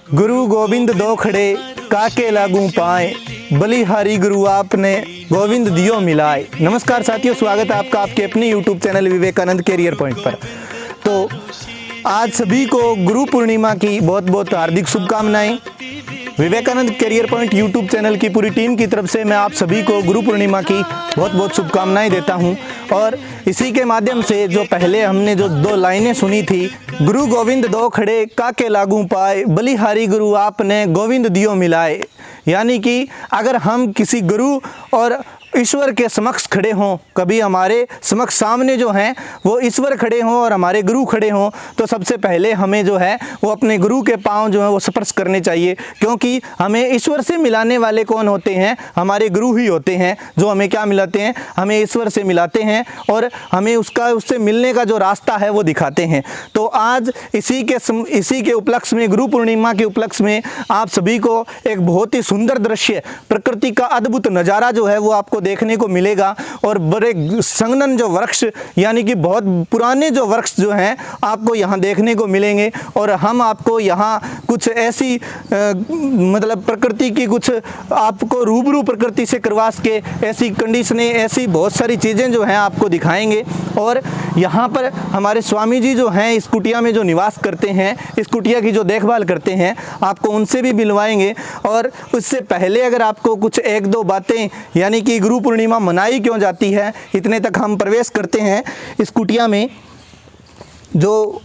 गुरु गोविंद दो खड़े काके लागू पाए, बलिहारी गुरु आपने गोविंद दियो मिलाए। नमस्कार साथियों, स्वागत है आपका आपके अपने YouTube channel Vivekanand career point पर। तो आज सभी को गुरु पूर्णिमा की बहुत बहुत हार्दिक शुभकामनाएं। Vivekanand career point YouTube channel की पूरी टीम की तरफ से मैं आप सभी को गुरु पूर्णिमा की बहुत बहुत शुभकामनाएं देता हूं। और इसी के माध्यम से जो पहले हमने जो दो लाइनें सुनी थी, गुरु गोविंद दो खड़े काके लागू पाए, बलिहारी गुरु आपने गोविंद दियो मिलाए, यानी कि अगर हम किसी गुरु और ईश्वर के समक्ष खड़े हों, कभी हमारे समक्ष सामने जो हैं वो ईश्वर खड़े हों और हमारे गुरु खड़े हों, तो सबसे पहले हमें जो है वो अपने गुरु के पांव जो है वो स्पर्श करने चाहिए। क्योंकि हमें ईश्वर से मिलाने वाले कौन होते हैं? हमारे गुरु ही होते हैं, जो हमें क्या मिलाते हैं? हमें ईश्वर से मिलाते हैं और हमें उससे मिलने का जो रास्ता है वो दिखाते हैं। तो आज इसी के उपलक्ष्य में, गुरु पूर्णिमा के उपलक्ष्य में आप सभी को एक बहुत ही सुंदर दृश्य, प्रकृति का अद्भुत नज़ारा जो है वो आपको देखने को मिलेगा। और बड़े संगनन जो वृक्ष, यानी कि बहुत पुराने जो वृक्ष जो हैं आपको यहाँ देखने को मिलेंगे। और हम आपको यहाँ कुछ ऐसी मतलब प्रकृति की कुछ आपको रूबरू प्रकृति से करवा के ऐसी कंडीशनें, ऐसी बहुत सारी चीज़ें जो हैं आपको दिखाएंगे। और यहाँ पर हमारे स्वामी जी जो हैं इस कुटिया में जो निवास करते हैं, इस कुटिया की जो देखभाल करते हैं, आपको उनसे भी मिलवाएंगे। और उससे पहले अगर आपको कुछ एक दो बातें, यानी कि गुरु पूर्णिमा मनाई क्यों जाती है, इतने तक हम प्रवेश करते हैं इस कुटिया में। जो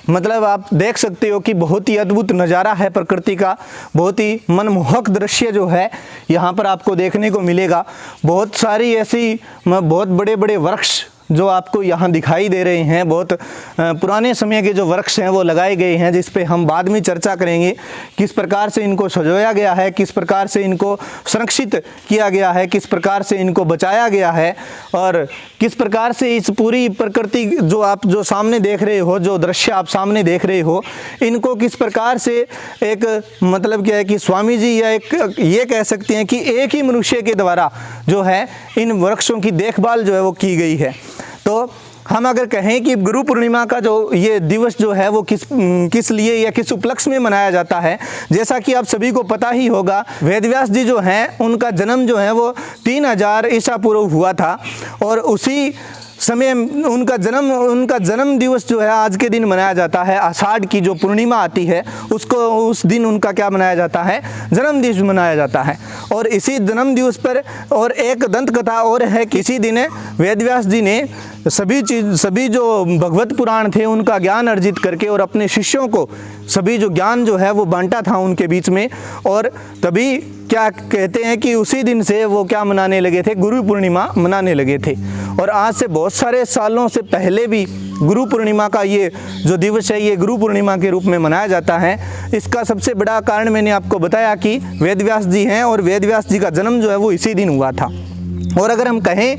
मतलब आप देख सकते हो कि बहुत ही अद्भुत नज़ारा है प्रकृति का, बहुत ही मनमोहक दृश्य जो है यहाँ पर आपको देखने को मिलेगा। बहुत सारी ऐसी बहुत बड़े बड़े वृक्ष जो आपको यहाँ दिखाई दे रहे हैं, बहुत पुराने समय के जो वृक्ष हैं वो लगाए गए हैं, जिस पे हम बाद में चर्चा करेंगे किस प्रकार से इनको सजाया गया है, किस प्रकार से इनको संरक्षित किया गया है, किस प्रकार से इनको बचाया गया है, और किस प्रकार से इस पूरी प्रकृति जो आप जो सामने देख रहे हो, जो दृश्य आप सामने देख रहे हो, इनको किस प्रकार से एक मतलब क्या है कि स्वामी जी या एक ये कह सकते हैं कि एक ही मनुष्य के द्वारा जो है इन वृक्षों की देखभाल जो है वो की गई है। तो हम अगर कहें कि गुरु पूर्णिमा का जो ये दिवस जो है वो किस लिए या किस उपलक्ष्य में मनाया जाता है, जैसा कि आप सभी को पता ही होगा, वेदव्यास जी जो हैं उनका जन्म जो है वो 3000 ईसा पूर्व हुआ था। और उसी समय उनका जन्म दिवस जो है आज के दिन मनाया जाता है। आषाढ़ की जो पूर्णिमा आती है उसको, उस दिन उनका क्या मनाया जाता है? जन्म दिवस मनाया जाता है। और इसी जन्म दिवस पर और एक दंत कथा और है, किसी दिन वेदव्यास जी ने सभी जो भगवत पुराण थे उनका ज्ञान अर्जित करके और अपने शिष्यों को सभी जो ज्ञान जो है वो बांटा था उनके बीच में। और तभी क्या कहते हैं कि उसी दिन से वो क्या मनाने लगे थे? गुरु पूर्णिमा मनाने लगे थे। और आज से बहुत सारे सालों से पहले भी गुरु पूर्णिमा का ये जो दिवस है ये गुरु पूर्णिमा के रूप में मनाया जाता है। इसका सबसे बड़ा कारण मैंने आपको बताया कि वेदव्यास जी हैं और वेदव्यास जी का जन्म जो है वो इसी दिन हुआ था। और अगर हम कहें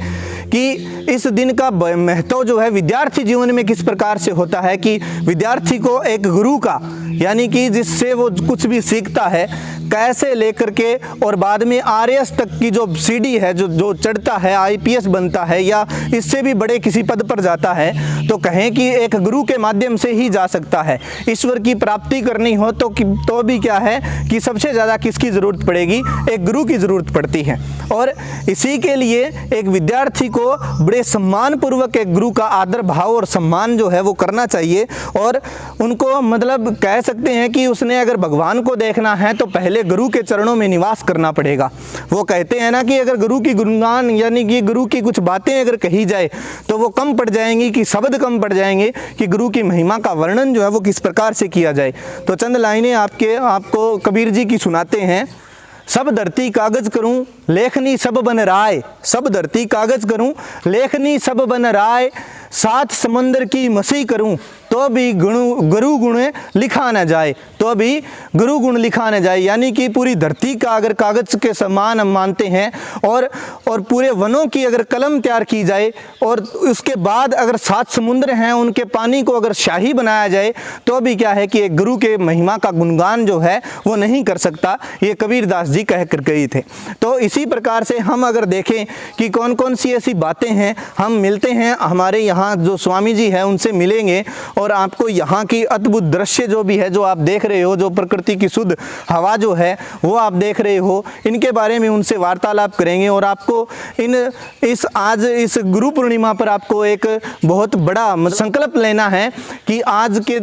कि इस दिन का महत्व जो है विद्यार्थी जीवन में किस प्रकार से होता है, कि विद्यार्थी को एक गुरु का, यानी कि जिससे वो कुछ भी सीखता है, कैसे लेकर के और बाद में आरएएस तक की जो सीढ़ी है, जो चढ़ता है, आईपीएस बनता है या इससे भी बड़े किसी पद पर जाता है, तो कहें कि एक गुरु के माध्यम से ही जा सकता है। ईश्वर की प्राप्ति करनी हो तो भी क्या है कि सबसे ज़्यादा किसकी ज़रूरत पड़ेगी? एक गुरु की ज़रूरत पड़ती है। और इसी के लिए एक विद्यार्थी को बड़े सम्मानपूर्वक एक गुरु का आदर भाव और सम्मान जो है वो करना चाहिए। और उनको मतलब कह सकते हैं कि उसने अगर भगवान को देखना है तो पहले गुरु के चरणों में निवास करना पड़ेगा। वो कहते हैं ना कि अगर गुरु की गुणगान, यानी कि गुरु की कुछ बातें अगर कही जाए तो वो कम पड़ जाएंगी, कि शब्द कम पड़ जाएंगे कि गुरु की महिमा का वर्णन जो है वो किस प्रकार से किया जाए। तो चंद लाइनें आपको कबीर जी की सुनाते हैं। सब धरती कागज करूं, लेखनी सब बन राय, सब धरती कागज करूं, लेखनी सब बन राय, सात समंदर की मसी करूं, तो भी गुरु गुण लिखा न जाए, तो भी गुरु गुण लिखा न जाए। यानी कि पूरी धरती का अगर कागज के समान हम मानते हैं और पूरे वनों की अगर कलम तैयार की जाए और उसके बाद अगर 7 समुद्र हैं उनके पानी को अगर शाही बनाया जाए, तो भी क्या है कि एक गुरु के महिमा का गुणगान जो है वो नहीं कर सकता। ये कबीरदास जी कह कर गए थे। तो इसी प्रकार से हम अगर देखें कि कौन कौन सी ऐसी बातें हैं, हम मिलते हैं हमारे यहाँ जो स्वामी जी हैं उनसे मिलेंगे और आपको यहाँ की अद्भुत दृश्य जो भी है, जो आप देख रहे हो, जो प्रकृति की शुद्ध हवा जो है वो आप देख रहे हो, इनके बारे में उनसे वार्तालाप करेंगे। और आपको आज इस गुरु पूर्णिमा पर आपको एक बहुत बड़ा संकल्प लेना है कि आज के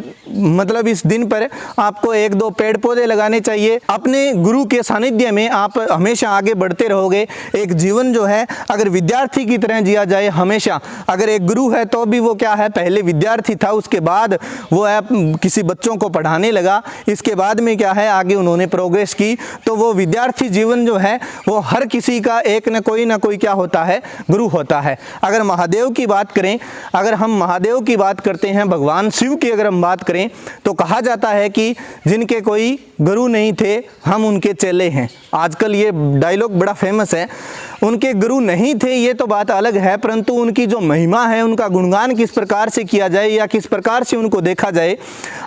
इस दिन पर आपको 1-2 पेड़ पौधे लगाने चाहिए। अपने गुरु के सानिध्य में आप हमेशा आगे बढ़ते रहोगे। एक जीवन जो है अगर विद्यार्थी की तरह जिया जाए हमेशा, अगर एक गुरु है तो भी वो क्या है, पहले विद्यार्थी था, उसके बाद वो है किसी बच्चों को पढ़ाने लगा, इसके बाद में क्या है आगे उन्होंने प्रोग्रेस की। तो वो विद्यार्थी जीवन जो है वो हर किसी का एक न कोई क्या होता है, गुरु होता है। अगर महादेव की बात करें, अगर हम महादेव की बात करते हैं, भगवान शिव की अगर हम बात करें तो कहा जाता है कि जिनके कोई गुरु नहीं थे हम उनके चेले हैं। आजकल ये डायलॉग बड़ा फेमस है। उनके गुरु नहीं थे ये तो बात अलग है, परंतु उनकी जो महिमा है, उनका गुणगान किस प्रकार से किया जाए या किस प्रकार से उनको देखा जाए,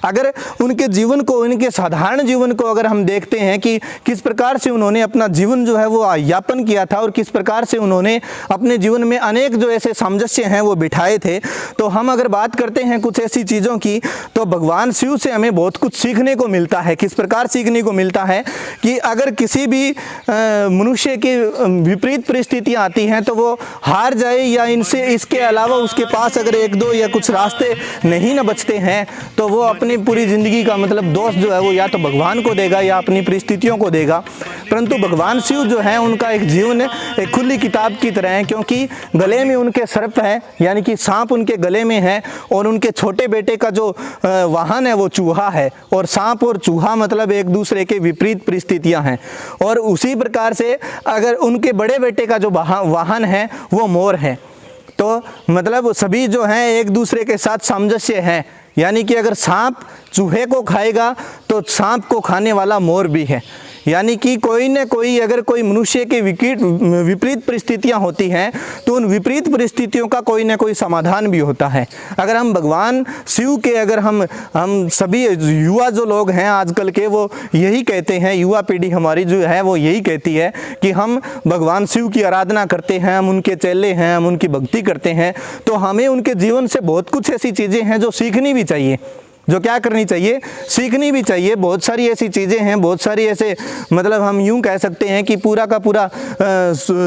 अगर उनके जीवन को, उनके साधारण जीवन को अगर हम देखते हैं कि किस प्रकार से उन्होंने अपना जीवन जो है वो यापन किया था और किस प्रकार से उन्होंने अपने जीवन में अनेक जो ऐसे सामंजस्य हैं वो बिठाए थे, तो हम अगर बात करते हैं कुछ ऐसी चीज़ों की तो भगवान शिव से हमें बहुत कुछ सीखने को मिलता है। किस प्रकार सीखने को मिलता है कि अगर किसी भी मनुष्य की विपरीत परिस्थितियां आती हैं तो वो हार जाए या इनसे इसके अलावा उसके पास अगर 1-2 या कुछ रास्ते नहीं न बचते हैं तो वो अपनी पूरी ज़िंदगी का दोष जो है वो या तो भगवान को देगा या अपनी परिस्थितियों को देगा। परंतु भगवान शिव जो है उनका एक जीवन एक खुली किताब की तरह है, क्योंकि गले में उनके सर्प है, यानी कि सांप उनके गले में है, और उनके छोटे बेटे का जो वाहन है वो चूहा है, और सांप और चूहा एक दूसरे के विपरीत परिस्थितियां हैं। और उसी प्रकार से अगर उनके बड़े बेटे का जो वाहन है वो मोर है, तो सभी जो हैं एक दूसरे के साथ सामंजस्य है, यानी कि अगर सांप चूहे को खाएगा तो सांप को खाने वाला मोर भी है। यानी कि कोई न कोई अगर कोई मनुष्य के विपरीत परिस्थितियां होती हैं तो उन विपरीत परिस्थितियों का कोई न कोई समाधान भी होता है। अगर हम भगवान शिव के अगर हम सभी युवा जो लोग हैं आजकल के, वो यही कहते हैं, युवा पीढ़ी हमारी जो है वो यही कहती है कि हम भगवान शिव की आराधना करते हैं, हम उनके चेले हैं, हम उनकी भक्ति करते हैं, तो हमें उनके जीवन से बहुत कुछ ऐसी चीज़ें हैं जो सीखनी भी चाहिए, जो क्या करनी चाहिए, सीखनी भी चाहिए। बहुत सारी ऐसी चीज़ें हैं, बहुत सारी ऐसे हम यूं कह सकते हैं कि पूरा का पूरा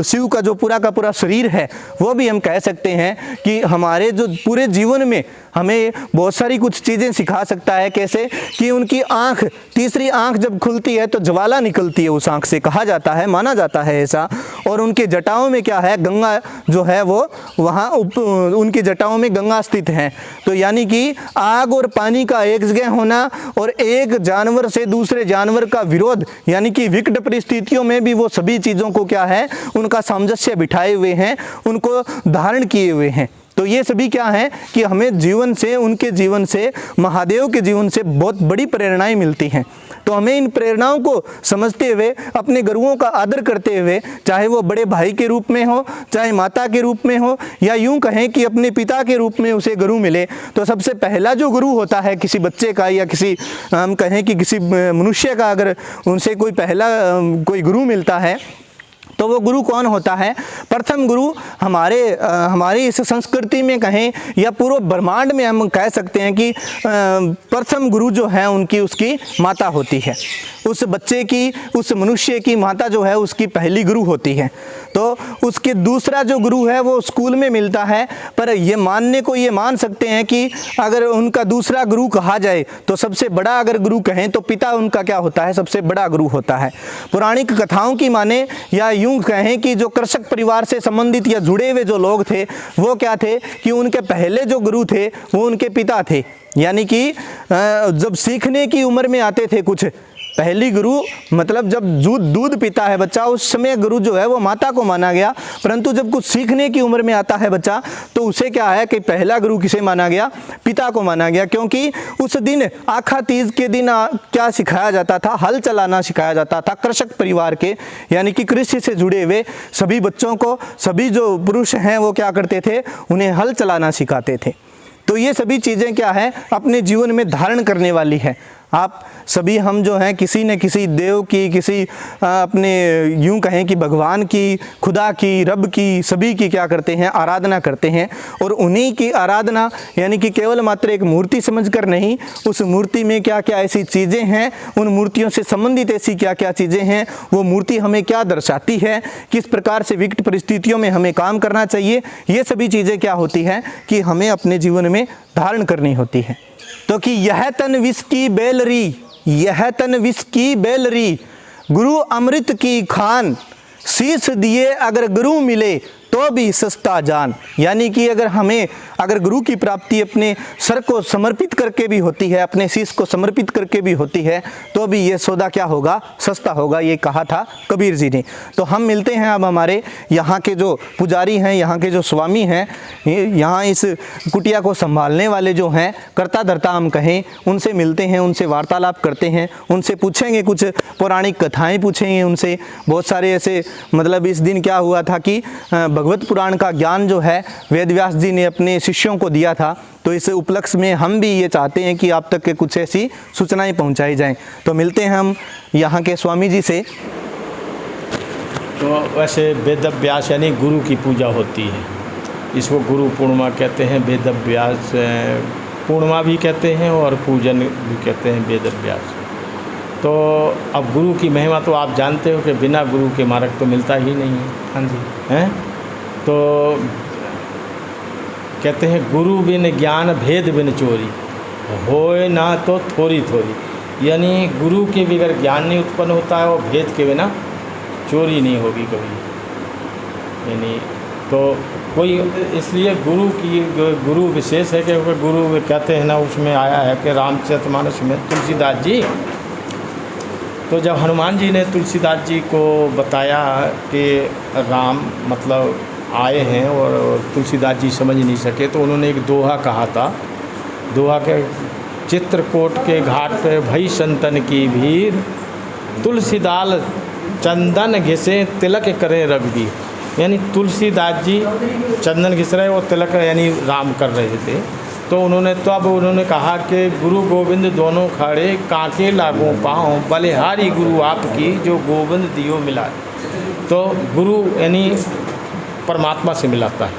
शिव का जो पूरा का पूरा शरीर है वो भी हम कह सकते हैं कि हमारे जो पूरे जीवन में हमें बहुत सारी कुछ चीज़ें सिखा सकता है। कैसे कि उनकी आँख, तीसरी आँख जब खुलती है तो ज्वाला निकलती है उस आँख से, कहा जाता है, माना जाता है ऐसा। और उनके जटाओं में क्या है, गंगा जो है वो वहाँ उनकी जटाओं में गंगा स्थित है। तो यानी कि आग और पानी का एक जगह होना और एक जानवर से दूसरे जानवर का विरोध, यानी कि विकट परिस्थितियों में भी वो सभी चीज़ों को क्या है, उनका सामंजस्य बिठाए हुए हैं, उनको धारण किए हुए हैं। तो ये सभी क्या है कि हमें जीवन से, उनके जीवन से, महादेव के जीवन से बहुत बड़ी प्रेरणाएं मिलती हैं। तो हमें इन प्रेरणाओं को समझते हुए, अपने गुरुओं का आदर करते हुए, चाहे वो बड़े भाई के रूप में हो, चाहे माता के रूप में हो, या यूं कहें कि अपने पिता के रूप में उसे गुरु मिले, तो सबसे पहला जो गुरु होता है किसी बच्चे का, या किसी हम कहें कि किसी मनुष्य का, अगर उनसे कोई पहला कोई गुरु मिलता है तो वो गुरु कौन होता है? प्रथम गुरु हमारी इस संस्कृति में कहें या पूरे ब्रह्मांड में हम कह सकते हैं कि प्रथम गुरु जो है उसकी माता होती है। उस बच्चे की, उस मनुष्य की माता जो है उसकी पहली गुरु होती है। तो उसके दूसरा जो गुरु है वो स्कूल में मिलता है, पर ये मान सकते हैं कि अगर उनका दूसरा गुरु कहा जाए तो सबसे बड़ा अगर गुरु कहें तो पिता उनका क्या होता है, सबसे बड़ा गुरु होता है। पौराणिक कथाओं की माने या यूं कहें कि जो कृषक परिवार से संबंधित या जुड़े हुए जो लोग थे वो क्या थे कि उनके पहले जो गुरु थे वो उनके पिता थे। यानी कि जब सीखने की उम्र में आते थे कुछ, पहली गुरु जब दूध पीता है बच्चा, उस समय गुरु जो है वो माता को माना गया। परंतु जब कुछ सीखने की उम्र में आता है बच्चा तो उसे क्या है कि पहला गुरु किसे माना गया, पिता को माना गया। क्योंकि उस दिन आखा तीज के दिन क्या सिखाया जाता था, हल चलाना सिखाया जाता था कृषक परिवार के, यानी कि कृषि से जुड़े हुए सभी बच्चों को, सभी जो पुरुष हैं वो क्या करते थे, उन्हें हल चलाना सिखाते थे। तो ये सभी चीज़ें क्या है, अपने जीवन में धारण करने वाली है। आप सभी हम जो हैं किसी न किसी देव की, किसी अपने यूं कहें कि भगवान की, खुदा की, रब की, सभी की क्या करते हैं, आराधना करते हैं। और उन्हीं की आराधना यानी कि केवल मात्र एक मूर्ति समझकर नहीं, उस मूर्ति में क्या क्या ऐसी चीज़ें हैं, उन मूर्तियों से संबंधित ऐसी क्या क्या चीज़ें हैं, वो मूर्ति हमें क्या दर्शाती है, किस प्रकार से विकट परिस्थितियों में हमें काम करना चाहिए, ये सभी चीज़ें क्या होती हैं कि हमें अपने जीवन में धारण करनी होती है। तो कि यह तन विष की बेलरी, यह तन विष की बेलरी, गुरु अमृत की खान, शीश दिए अगर गुरु मिले तो भी सस्ता जान। यानी कि अगर गुरु की प्राप्ति अपने सर को समर्पित करके भी होती है, अपने शीश को समर्पित करके भी होती है, तो भी ये सौदा क्या होगा, सस्ता होगा, ये कहा था कबीर जी ने। तो हम मिलते हैं अब हमारे यहाँ के जो पुजारी हैं, यहाँ के जो स्वामी हैं, यहाँ इस कुटिया को संभालने वाले जो हैं, कर्ता धर्ता हम कहें, उनसे मिलते हैं, उनसे वार्तालाप करते हैं, उनसे पूछेंगे, कुछ पौराणिक कथाएँ पूछेंगे उनसे। बहुत सारे ऐसे मतलब इस दिन क्या हुआ था कि भगवत पुराण का ज्ञान जो है वेद व्यास जी ने अपने शिष्यों को दिया था। तो इस उपलक्ष्य में हम भी ये चाहते हैं कि आप तक के कुछ ऐसी सूचनाएं पहुंचाई जाएं। तो मिलते हैं हम यहाँ के स्वामी जी से। तो वैसे वेद व्यास यानी गुरु की पूजा होती है, इसको गुरु पूर्णिमा कहते हैं, वेद व्यास पूर्णिमा भी कहते हैं और पूजन भी कहते हैं वेद व्यास। तो अब गुरु की महिमा तो आप जानते हो कि बिना गुरु के मार्ग तो मिलता ही नहीं है। हाँ जी। हैं तो कहते हैं गुरु बिन ज्ञान भेद बिन चोरी, होए ना तो थोड़ी थोड़ी। यानी गुरु के बगैर ज्ञान नहीं उत्पन्न होता है और भेद के बिना चोरी नहीं होगी कभी। यानी तो कोई इसलिए गुरु विशेष है कि गुरु कहते हैं ना, उसमें आया है कि रामचरितमानस में तुलसीदास जी, तो जब हनुमान जी ने तुलसीदास जी को बताया कि राम मतलब आए हैं और तुलसीदास जी समझ नहीं सके, तो उन्होंने एक दोहा कहा था। दोहा के चित्रकूट के घाट पे भई संतन की भीड़, तुलसीदाल चंदन घिसे तिलक करें रघुबीर। यानी तुलसीदास जी चंदन घिस रहे और तिलक यानी राम कर रहे थे। तो उन्होंने कहा कि गुरु गोविंद दोनों खड़े, कांके लागू पाँव, बलिहारी गुरु आपकी जो गोविंद दियो मिला। तो गुरु यानी परमात्मा से मिलाता है,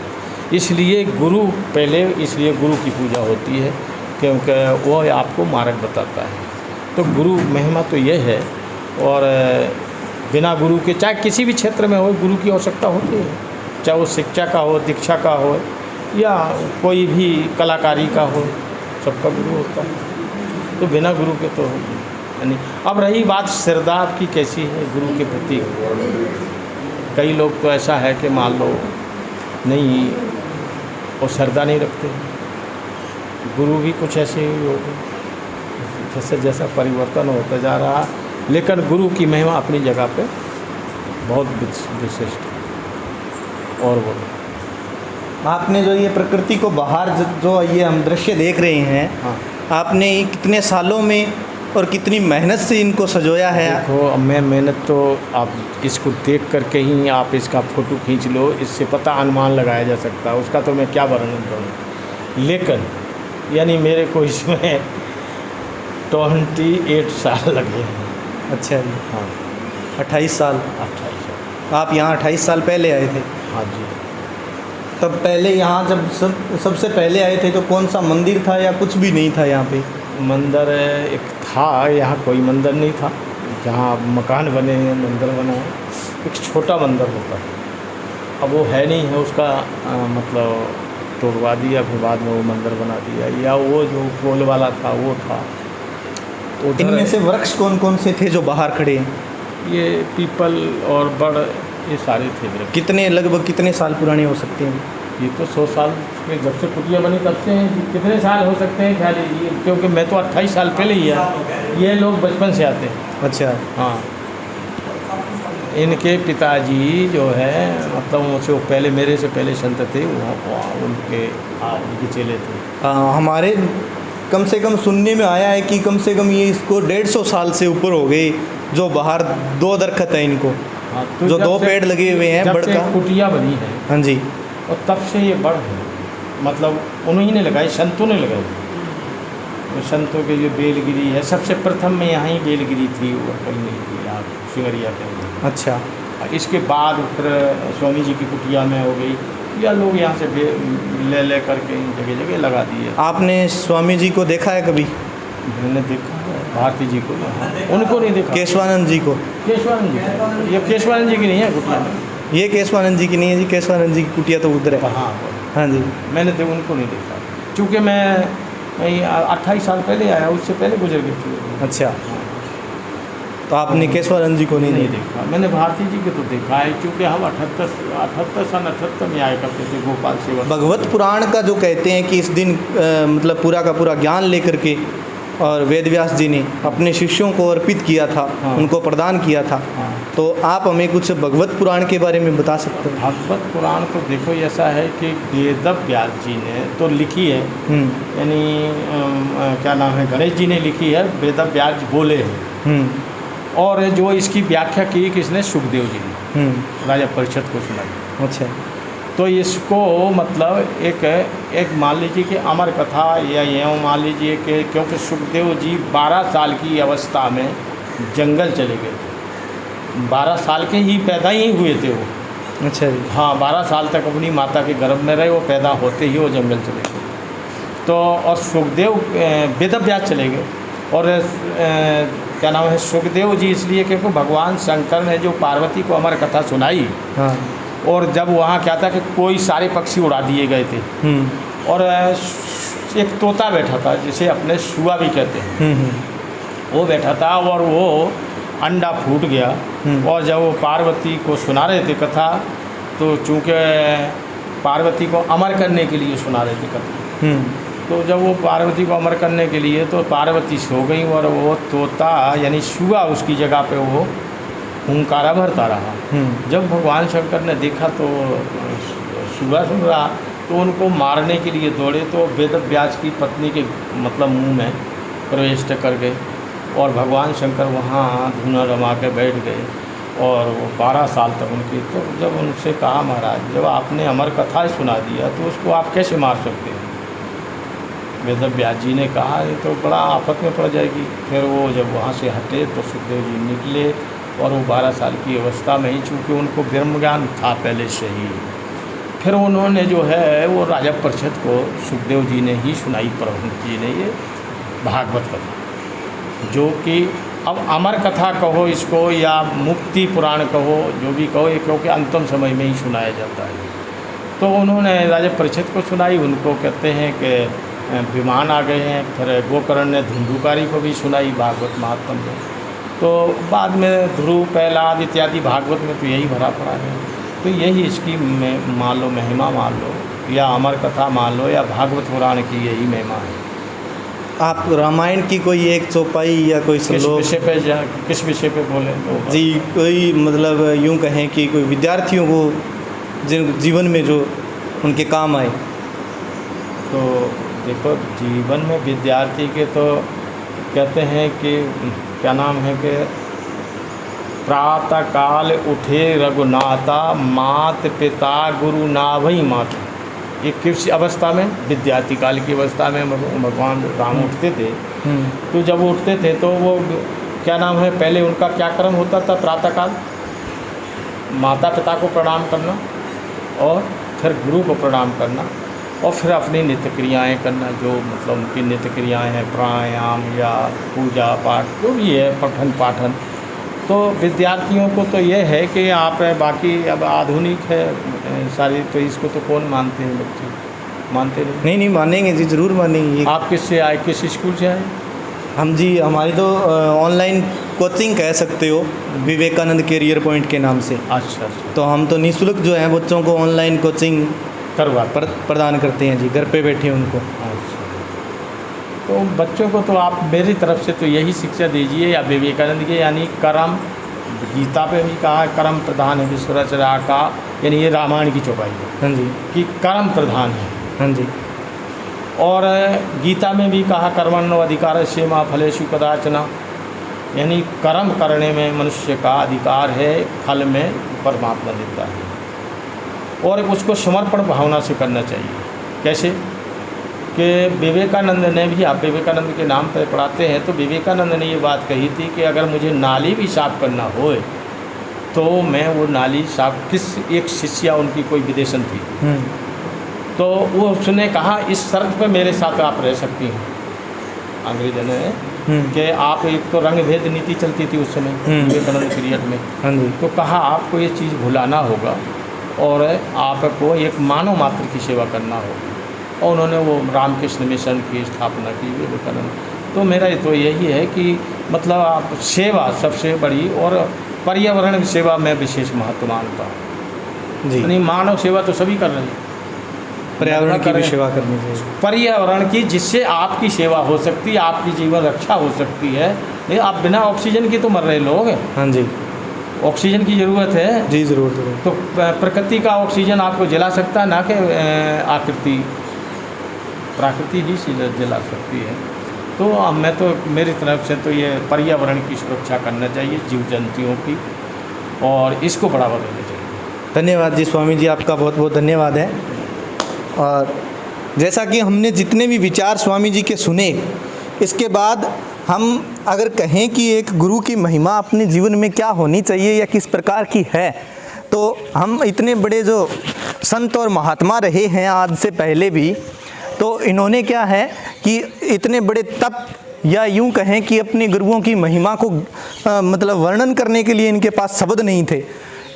इसलिए गुरु पहले, इसलिए गुरु की पूजा होती है क्योंकि वो आपको मार्ग बताता है। तो गुरु महिमा तो ये है। और बिना गुरु के चाहे किसी भी क्षेत्र में हो, गुरु की आवश्यकता होती है, चाहे वो शिक्षा का हो, दीक्षा का हो, या कोई भी कलाकारी का हो, सबका गुरु होता है। तो बिना गुरु के तो यानी। अब रही बात श्रद्धा आपकी कैसी है गुरु के प्रति। कई लोग तो ऐसा है कि मान लो नहीं, वो श्रद्धा नहीं रखते। गुरु भी कुछ ऐसे ही हो गए, जैसे जैसा परिवर्तन होता जा रहा, लेकिन गुरु की महिमा अपनी जगह पे बहुत विशिष्ट है। और वो आपने जो ये प्रकृति को बाहर जो ये हम दृश्य देख रहे हैं, हाँ, आपने कितने सालों में और कितनी मेहनत से इनको सजोया है। देखो मैं मेहनत तो आप इसको देख करके ही आप इसका फ़ोटो खींच लो, इससे पता अनुमान लगाया जा सकता है, उसका तो मैं क्या वर्णन करूँ। लेकिन यानी मेरे को इसमें 28 साल लगे हैं। अच्छा जी। हाँ 28 साल। 28 साल। आप यहाँ 28 साल पहले आए थे? हाँ जी। तब पहले यहाँ जब सबसे पहले आए थे तो कौन सा मंदिर था या कुछ भी नहीं था यहाँ पे? मंदिर एक था, यहाँ कोई मंदिर नहीं था। जहाँ मकान बने हैं, मंदिर बना है, एक छोटा मंदिर होता है। अब वो है नहीं है, उसका मतलब तोड़वा दिया, फिर बाद में वो मंदिर बना दिया। या वो जो पोल वाला था वो था। तो इनमें से वृक्ष कौन कौन से थे जो बाहर खड़े हैं? ये पीपल और बड़, ये सारे थे वृक्ष। कितने लगभग कितने साल पुराने हो सकते हैं? ये तो 100 साल में जब से कुटिया बनी तब से हैं। कितने साल हो सकते हैं ख्याल लीजिए, क्योंकि मैं तो 28 साल पहले ही आया, ये लोग बचपन से आते हैं। अच्छा। हाँ, इनके पिताजी जो है मतलब मुझसे वो पहले, मेरे से पहले संत थे, वो उनके चेले थे। हमारे कम से कम सुनने में आया है कि कम से कम ये इसको 150 साल से ऊपर हो गए जो बाहर 2 दरख्त हैं इनको। हाँ, तो जो 2 पेड़ लगे हुए हैं बड़ का। कुटिया बनी है। हाँ जी। और तब से ये बड़ है, मतलब उन्हीं ने लगाई, संतों ने लगाई। संतों के जो बेलगिरी है, सबसे प्रथम में यहाँ ही बेलगिरी थी, और कहीं नहीं थी यहाँ सिंगरिया के अंदर। अच्छा। इसके बाद फिर स्वामी जी की कुटिया में हो गई, या लोग यहाँ से ले करके जगह जगह लगा दिए। आपने स्वामी जी को देखा है कभी? मैंने देखा है भारती जी को, उनको नहीं देखा। केशवानंद जी को? केशवानंद जी, ये केशवानंद जी की नहीं है कुटिया में, ये केशवानंद जी की नहीं है जी, केशवानंद जी की कुटिया तो उधर है। हाँ हाँ जी। मैंने तो उनको नहीं देखा, चूँकि मैं 28 साल पहले आया, उससे पहले गुजर गए। अच्छा, तो आपने केशवानंद जी को नहीं देखा। मैंने भारती जी को तो देखा है, क्योंकि हम 78 में आए करते थे भोपाल से। भगवत पुराण का जो कहते हैं कि इस दिन मतलब पूरा का पूरा ज्ञान लेकर के और वेद व्यास जी ने अपने शिष्यों को अर्पित किया था, हाँ। उनको प्रदान किया था। हाँ। तो आप हमें कुछ भगवत पुराण के बारे में बता सकते हैं? भगवत पुराण तो देखो ऐसा है कि वेद व्यास जी ने तो लिखी है, यानी क्या नाम है, गणेश जी ने लिखी है, वेद व्यास बोले हैं। और जो इसकी व्याख्या की किसने? सुखदेव जी ने राजा परीक्षित को सुनाई। अच्छा। तो इसको मतलब एक मान लीजिए कि अमर कथा, या यूँ मान लीजिए कि क्योंकि सुखदेव जी 12 साल की अवस्था में जंगल चले गए थे। 12 साल के ही पैदा ही हुए थे वो। अच्छा जी। हाँ, 12 साल तक अपनी माता के गर्भ में रहे, वो पैदा होते ही वो जंगल चले गए। तो और सुखदेव वेद व्यास चले गए, और क्या नाम है, सुखदेव जी इसलिए क्योंकि भगवान शंकर ने जो पार्वती को अमर कथा सुनाई, हाँ। और जब वहाँ क्या था कि कोई सारे पक्षी उड़ा दिए गए थे, और एक तोता बैठा था जिसे अपने शुआ भी कहते हैं, वो बैठा था, और वो अंडा फूट गया। और जब वो पार्वती को सुना रहे थे कथा, तो चूँकि पार्वती को अमर करने के लिए सुना रहे थे कथा, तो जब वो पार्वती को अमर करने के लिए, तो पार्वती सो गई, और वो तोता यानी शुआ उसकी जगह पे वो हुंकारा भरता रहा। जब भगवान शंकर ने देखा तो शुआ सुन रहा, तो उनको मारने के लिए दौड़े, तो वेद व्यास की पत्नी के मतलब मुंह में प्रवेश कर गए, और भगवान शंकर वहाँ धुना रमा के बैठ गए, और वो 12 साल तक उनकी। तो जब उनसे कहा, महाराज जब आपने अमर कथा सुना दिया, तो उसको आप कैसे मार सकते हैं? वेद व्यास जी ने कहा, ये तो बड़ा आफत में पड़ जाएगी। फिर वो जब वहाँ से हटे, तो सुखदेव जी निकले, और वो 12 साल की अवस्था में ही, चूँकि उनको ब्रह्म ज्ञान था पहले से ही, फिर उन्होंने जो है वो राजा परीक्षित को सुखदेव जी ने ही सुनाई, परमहंस जी ने, ये भागवत कथा, जो कि अब अमर कथा कहो इसको, या मुक्ति पुराण कहो, जो भी कहो, ये क्योंकि अंतिम समय में ही सुनाया जाता है। तो उन्होंने राजा परीक्षित को सुनाई। उनको कहते हैं कि विमान आ गए हैं। फिर गोकर्ण ने धुंधुकारी को भी सुनाई भागवत महात्म में। तो बाद में ध्रुव, प्रहलाद इत्यादि भागवत में तो यही भरा पड़ा है। तो यही इसकी मान लो महिमा मान लो, या अमर कथा मान लो, या भागवत पुराण की यही महिमा है। आप रामायण की कोई एक चौपाई या कोई श्लोक किस विषय पे बोले तो जी, कोई मतलब यूँ कहें कि कोई विद्यार्थियों को जीवन में जो उनके काम आए? तो देखो, जीवन में विद्यार्थी के तो कहते हैं कि क्या नाम है कि प्रातः काल उठे रघुनाथा, मात पिता गुरु नाभई माता। ये किस अवस्था में? विद्यार्थी काल की अवस्था में भगवान राम उठते थे। तो जब वो उठते थे तो वो क्या नाम है, पहले उनका क्या कर्म होता था? प्रातःकाल माता पिता को प्रणाम करना, और फिर गुरु को प्रणाम करना, और फिर अपनी नित्य क्रियाएँ करना, जो मतलब उनकी नित्य क्रियाएँ हैं, प्राणायाम या पूजा पाठ जो भी है, पठन पाठन। तो विद्यार्थियों को तो ये है कि आप बाकी अब आधुनिक है सारी, तो इसको तो कौन मानते हैं? बच्चे मानते नहीं। नहीं मानेंगे जी, ज़रूर मानेंगे। आप किससे आए, किस स्कूल से आए? हम जी, हमारी तो ऑनलाइन कोचिंग कह सकते हो, विवेकानंद कैरियर पॉइंट के नाम से। अच्छा। तो हम तो निःशुल्क जो है बच्चों को ऑनलाइन कोचिंग प्रदान करते हैं जी, घर पे बैठे उनको। अच्छा, तो बच्चों को तो आप मेरी तरफ से तो यही शिक्षा दीजिए, या विवेकानंद के यानी कर्म, गीता पे भी कहा कर्म प्रधान है विश्व रचना का, यानी ये रामायण की चौपाई है। हाँ जी, कि कर्म प्रधान है। हाँ जी। और गीता में भी कहा कर्मण्यो अधिकारस्य मा फलेषु कदाचन, यानी कर्म करने में मनुष्य का अधिकार है, फल में परमात्मा देता है, और उसको समर्पण भावना से करना चाहिए। कैसे? कि विवेकानंद ने भी, आप विवेकानंद के नाम पर पढ़ाते हैं, तो विवेकानंद ने ये बात कही थी कि अगर मुझे नाली भी साफ़ करना होए तो मैं वो नाली साफ, किस एक शिष्या उनकी कोई विदेशन थी, तो वो उसने कहा इस शर्त पे मेरे साथ आप रह सकती हैं, अंग्रेजों ने, कि आप, एक तो रंग भेद नीति चलती थी उस समय विवेकानंद पीरियड में, हाँ जी, तो कहा आपको ये चीज़ भुलाना होगा और आपको एक मानव मात्र की सेवा करना होगा, और उन्होंने वो रामकृष्ण मिशन की स्थापना की विवेकानंद। तो मेरा तो यही है कि मतलब आप सेवा सबसे बड़ी, और पर्यावरण की सेवा में विशेष महत्व मानता हूँ जी। यानी मानव सेवा तो सभी कर रहे हैं, पर्यावरण की भी सेवा करनी चाहिए, पर्यावरण की, जिससे आपकी सेवा हो सकती है, आपकी जीवन रक्षा हो सकती है। नहीं, आप बिना ऑक्सीजन की तो मर रहे लोग, हाँ जी, ऑक्सीजन की ज़रूरत है जी ज़रूर ज़रूर। तो प्रकृति का ऑक्सीजन आपको जला सकता है, ना कि आकृति, प्रकृति ही जला सकती है। तो मैं तो, मेरी तरफ से तो ये पर्यावरण की सुरक्षा करना चाहिए, जीव जंतुओं की, और इसको बढ़ावा देना चाहिए। धन्यवाद जी स्वामी जी, आपका बहुत बहुत धन्यवाद है। और जैसा कि हमने जितने भी विचार स्वामी जी के सुने, इसके बाद हम अगर कहें कि एक गुरु की महिमा अपने जीवन में क्या होनी चाहिए या किस प्रकार की है, तो हम इतने बड़े जो संत और महात्मा रहे हैं आज से पहले भी, तो इन्होंने क्या है कि इतने बड़े तप, या यूं कहें कि अपने गुरुओं की महिमा को मतलब वर्णन करने के लिए इनके पास शब्द नहीं थे।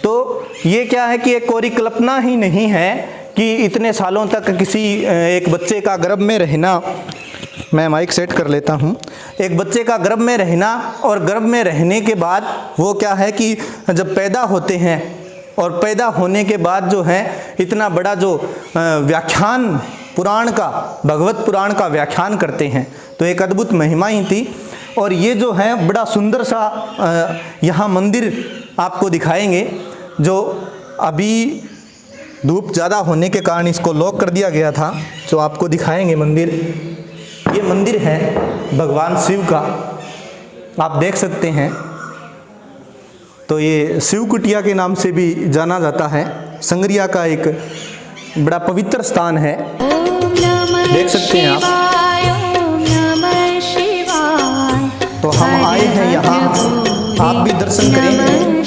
तो ये क्या है कि एक कोरी कल्पना ही नहीं है कि इतने सालों तक किसी एक बच्चे का गर्भ में रहना, मैं माइक सेट कर लेता हूँ, एक बच्चे का गर्भ में रहना, और गर्भ में रहने के बाद वो क्या है कि जब पैदा होते हैं, और पैदा होने के बाद जो है इतना बड़ा जो व्याख्यान पुराण का, भगवत पुराण का व्याख्यान करते हैं, तो एक अद्भुत महिमा ही थी। और ये जो है बड़ा सुंदर सा यहाँ मंदिर आपको दिखाएंगे, जो अभी धूप ज़्यादा होने के कारण इसको लॉक कर दिया गया था, जो आपको दिखाएंगे मंदिर। ये मंदिर है भगवान शिव का, आप देख सकते हैं। तो ये शिव कुटिया के नाम से भी जाना जाता है, संगरिया का एक बड़ा पवित्र स्थान है, देख सकते हैं आप। तो हम आए हैं यहाँ, आप भी दर्शन करें।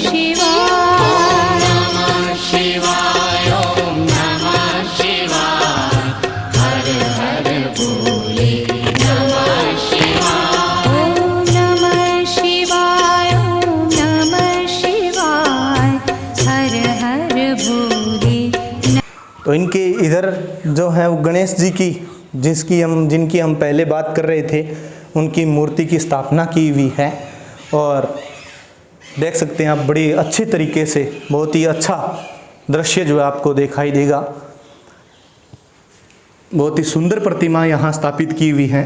तो इनके इधर जो है वो गणेश जी की, जिनकी हम पहले बात कर रहे थे, उनकी मूर्ति की स्थापना की हुई है। और देख सकते हैं आप बड़ी अच्छे तरीके से, बहुत ही अच्छा दृश्य जो है आपको दिखाई देगा। बहुत ही सुंदर प्रतिमा यहाँ स्थापित की हुई है।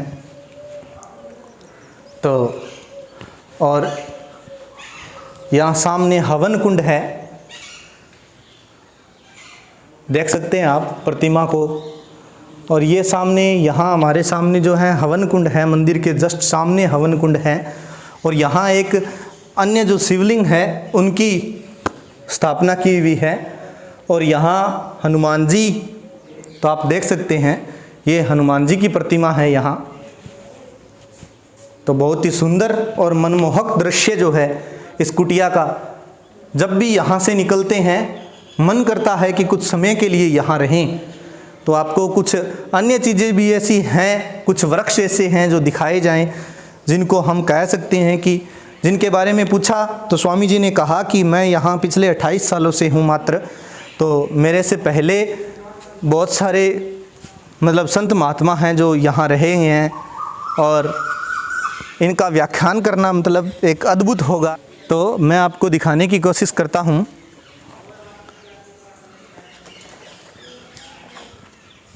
तो और यहाँ सामने हवन कुंड है, देख सकते हैं आप प्रतिमा को। और ये सामने, यहाँ हमारे सामने जो है हवन कुंड है, मंदिर के जस्ट सामने हवन कुंड है। और यहाँ एक अन्य जो शिवलिंग है उनकी स्थापना की हुई है। और यहाँ हनुमान जी, तो आप देख सकते हैं ये हनुमान जी की प्रतिमा है यहाँ। तो बहुत ही सुंदर और मनमोहक दृश्य जो है इस कुटिया का। जब भी यहाँ से निकलते हैं मन करता है कि कुछ समय के लिए यहाँ रहें। तो आपको कुछ अन्य चीज़ें भी ऐसी हैं, कुछ वृक्ष ऐसे हैं जो दिखाए जाएं, जिनको हम कह सकते हैं कि जिनके बारे में पूछा तो स्वामी जी ने कहा कि मैं यहाँ पिछले 28 सालों से हूँ मात्र। तो मेरे से पहले बहुत सारे मतलब संत महात्मा हैं जो यहाँ रहे हैं, और इनका व्याख्यान करना मतलब एक अद्भुत होगा। तो मैं आपको दिखाने की कोशिश करता हूँ।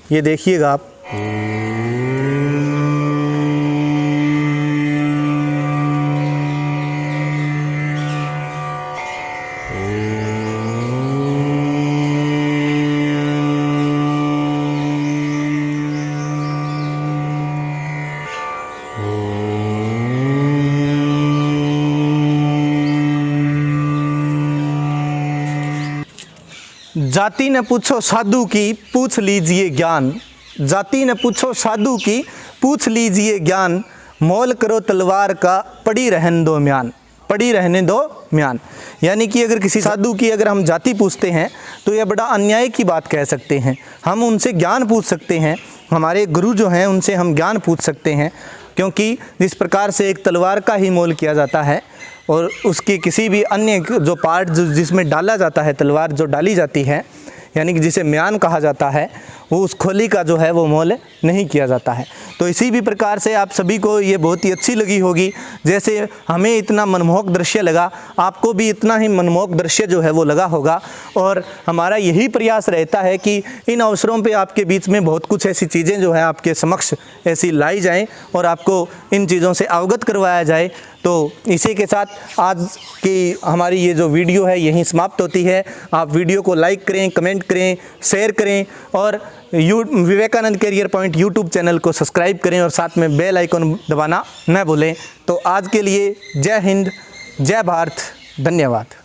ये देखिएगा आप, जाति न पूछो साधु की, पूछ लीजिए ज्ञान। जाति न पूछो साधु की, पूछ लीजिए ज्ञान, मोल करो तलवार का, पड़ी रहने दो म्यान, पड़ी रहने दो म्यान। यानी कि अगर किसी साधु की अगर हम जाति पूछते हैं तो यह बड़ा अन्याय की बात कह सकते हैं। हम उनसे ज्ञान पूछ सकते हैं, हमारे गुरु जो हैं उनसे हम ज्ञान पूछ सकते हैं, क्योंकि जिस प्रकार से एक तलवार का ही मोल किया जाता है और उसकी किसी भी अन्य जो पार्ट जिसमें डाला जाता है, तलवार जो डाली जाती है यानी कि जिसे म्यान कहा जाता है, वो उस खोली का जो है वो मोल नहीं किया जाता है। तो इसी भी प्रकार से आप सभी को ये बहुत ही अच्छी लगी होगी। जैसे हमें इतना मनमोहक दृश्य लगा, आपको भी इतना ही मनमोहक दृश्य जो है वो लगा होगा। और हमारा यही प्रयास रहता है कि इन अवसरों पे आपके बीच में बहुत कुछ ऐसी चीज़ें जो है आपके समक्ष ऐसी लाई जाएं और आपको इन चीज़ों से अवगत करवाया जाए। तो इसी के साथ आज की हमारी ये जो वीडियो है यहीं समाप्त होती है। आप वीडियो को लाइक करें, कमेंट करें, शेयर करें और Vivekanand career point YouTube channel को सब्सक्राइब करें और साथ में बेल आइकन दबाना न भूलें। तो आज के लिए जय हिंद, जय भारत, धन्यवाद।